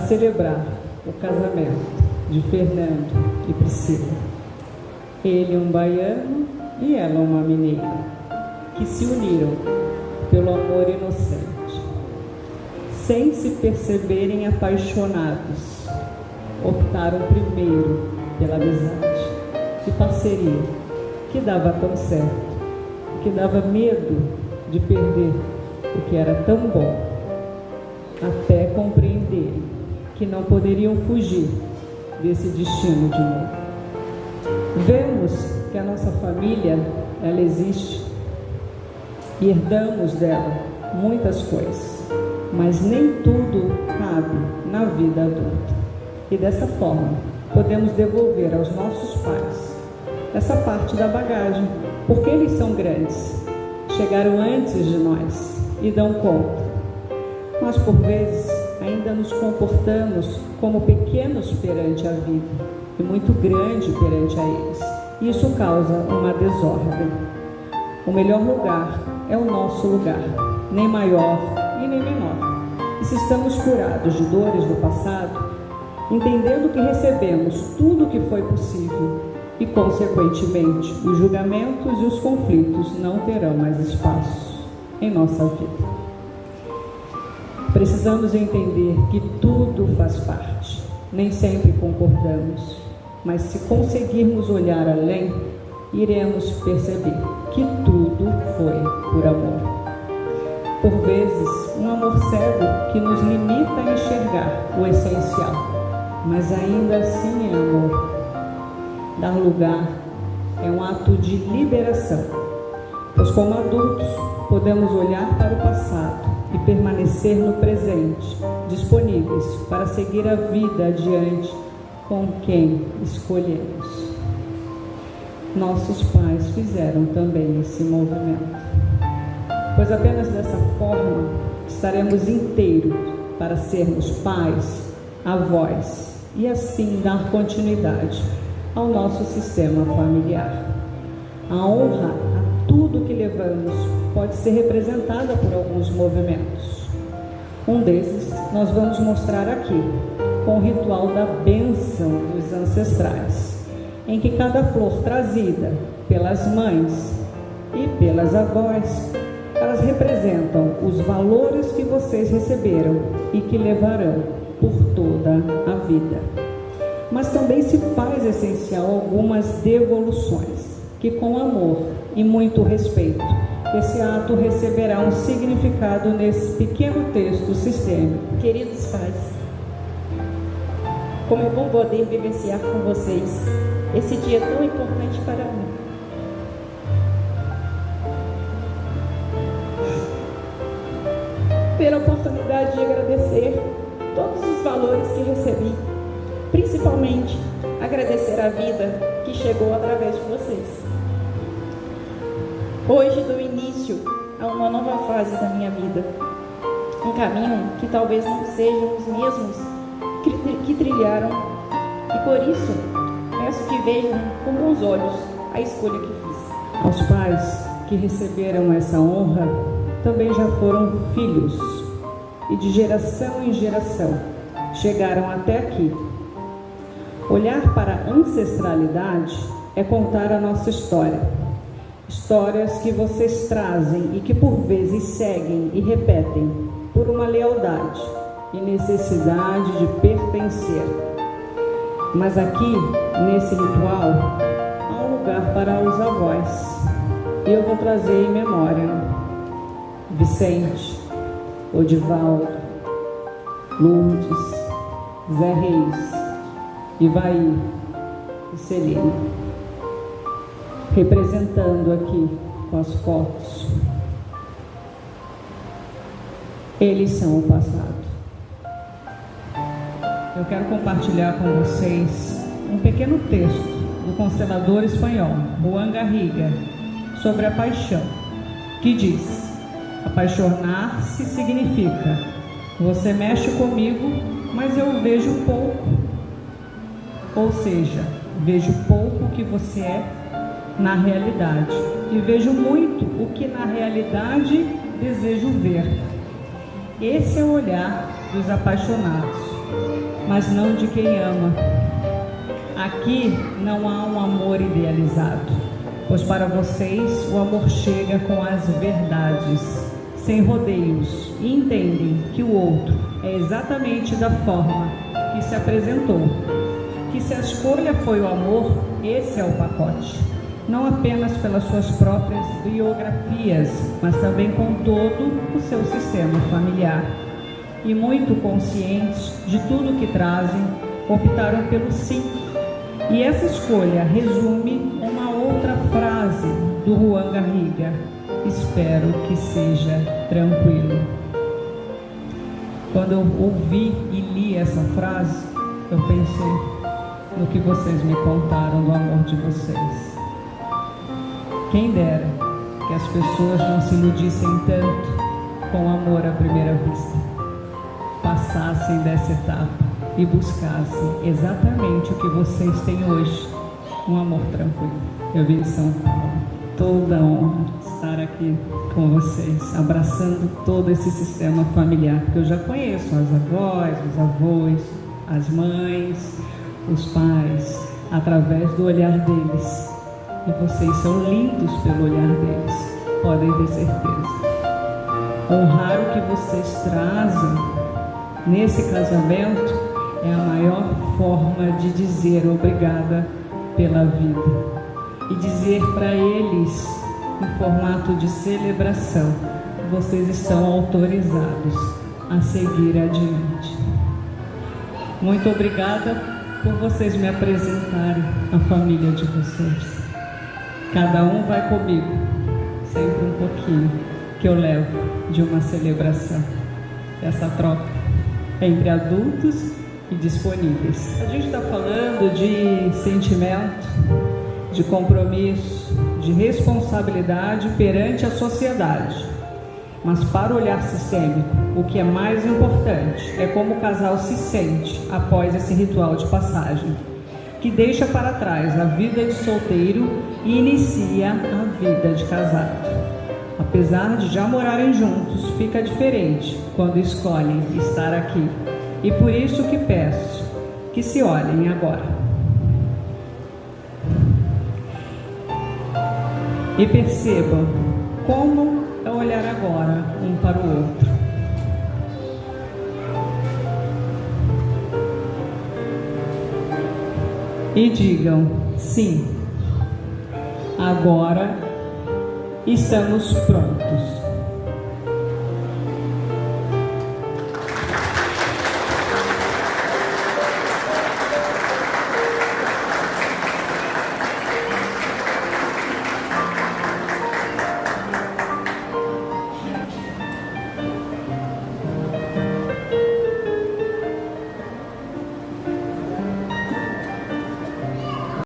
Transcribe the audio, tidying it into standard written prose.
celebrar o casamento de Fernando e Priscila. Ele um baiano e ela uma mineira, que se uniram pelo amor inocente, sem se perceberem apaixonados. Optaram primeiro pela amizade e parceria, que dava tão certo, que dava medo de perder o que era tão bom, até compreenderem que não poderiam fugir desse destino de novo. Vemos que a nossa família, ela existe e herdamos dela muitas coisas, mas nem tudo cabe na vida adulta. E dessa forma, podemos devolver aos nossos pais essa parte da bagagem, porque eles são grandes, chegaram antes de nós e dão conta. Nós, por vezes, ainda nos comportamos como pequenos perante a vida e muito grande perante a eles. Isso causa uma desordem. O melhor lugar é o nosso lugar, nem maior e nem menor. E se estamos curados de dores do passado, entendendo que recebemos tudo o que foi possível e, consequentemente, os julgamentos e os conflitos não terão mais espaço em nossa vida. Precisamos entender que tudo faz parte. Nem sempre concordamos, mas se conseguirmos olhar além, iremos perceber que tudo foi por amor. Por vezes, um amor cego que nos limita a enxergar o essencial, mas ainda assim é amor. Dar lugar é um ato de liberação, pois como adultos podemos olhar para o passado e permanecer no presente, disponíveis para seguir a vida adiante com quem escolhemos. Nossos pais fizeram também esse movimento, pois apenas dessa forma estaremos inteiros para sermos pais, avós e assim dar continuidade ao nosso sistema familiar. A honra a tudo que levamos pode ser representada por alguns movimentos. Um desses nós vamos mostrar aqui, com o ritual da bênção dos ancestrais, em que cada flor trazida pelas mães e pelas avós, elas representam os valores que vocês receberam e que levarão por toda a vida. Mas também se faz essencial algumas devoluções, que com amor e muito respeito, esse ato receberá um significado nesse pequeno texto sistêmico. Queridos pais, como é bom poder vivenciar com vocês esse dia tão importante para mim. Ter a oportunidade de agradecer todos os valores que recebi, principalmente agradecer a vida que chegou através de vocês. Hoje dou início a uma nova fase da minha vida, um caminho que talvez não sejam os mesmos que trilharam, e por isso peço que vejam com bons olhos a escolha que fiz. Aos pais que receberam essa honra também já foram filhos e de geração em geração chegaram até aqui. Olhar para a ancestralidade é contar a nossa história. Histórias que vocês trazem e que por vezes seguem e repetem por uma lealdade e necessidade de pertencer. Mas aqui, nesse ritual, há um lugar para os avós. E eu vou trazer em memória Vicente, Odivaldo, Lourdes, Zé Reis, Ivaí e Celina, representando aqui com as fotos. Eles são o passado. Eu quero compartilhar com vocês um pequeno texto do constelador espanhol Juan Garriga sobre a paixão, que diz: apaixonar-se significa você mexe comigo, mas eu vejo pouco. Ou seja, vejo pouco que você é na realidade e vejo muito o que na realidade desejo ver. Esse é o olhar dos apaixonados. mas não de quem ama. Aqui não há um amor idealizado, pois para vocês o amor chega com as verdades, sem rodeios, e entendem que o outro é exatamente da forma que se apresentou. Que se a escolha foi o amor, esse é o pacote. Não apenas pelas suas próprias biografias, mas também com todo o seu sistema familiar. E muito conscientes de tudo que trazem, optaram pelo sim. E essa escolha resume uma outra frase do Juan Garriga: espero que seja tranquilo. Quando eu ouvi e li essa frase, eu pensei no que vocês me contaram do amor de vocês. Quem dera que as pessoas não se iludissem tanto com amor à primeira vista, passassem dessa etapa e buscassem exatamente o que vocês têm hoje, um amor tranquilo. Eu vim de São Paulo, toda honra estar aqui com vocês, abraçando todo esse sistema familiar, que eu já conheço, as avós, os avós, as mães, os pais, através do olhar deles. E vocês são lindos pelo olhar deles, podem ter certeza. Honrar o que vocês trazem nesse casamento é a maior forma de dizer obrigada pela vida e dizer para eles, em formato de celebração, vocês estão autorizados a seguir adiante. Muito obrigada por vocês me apresentarem a família de vocês. Cada um vai comigo, sempre um pouquinho, que eu levo de uma celebração, essa troca entre adultos e disponíveis. A gente está falando de sentimento, de compromisso, de responsabilidade perante a sociedade. Mas para o olhar sistêmico, o que é mais importante é como o casal se sente após esse ritual de passagem, que deixa para trás a vida de solteiro e inicia a vida de casado. Apesar de já morarem juntos, fica diferente quando escolhem estar aqui. E por isso que peço que se olhem agora. E percebam como é olhar agora um para o outro. E digam: sim, agora estamos prontos.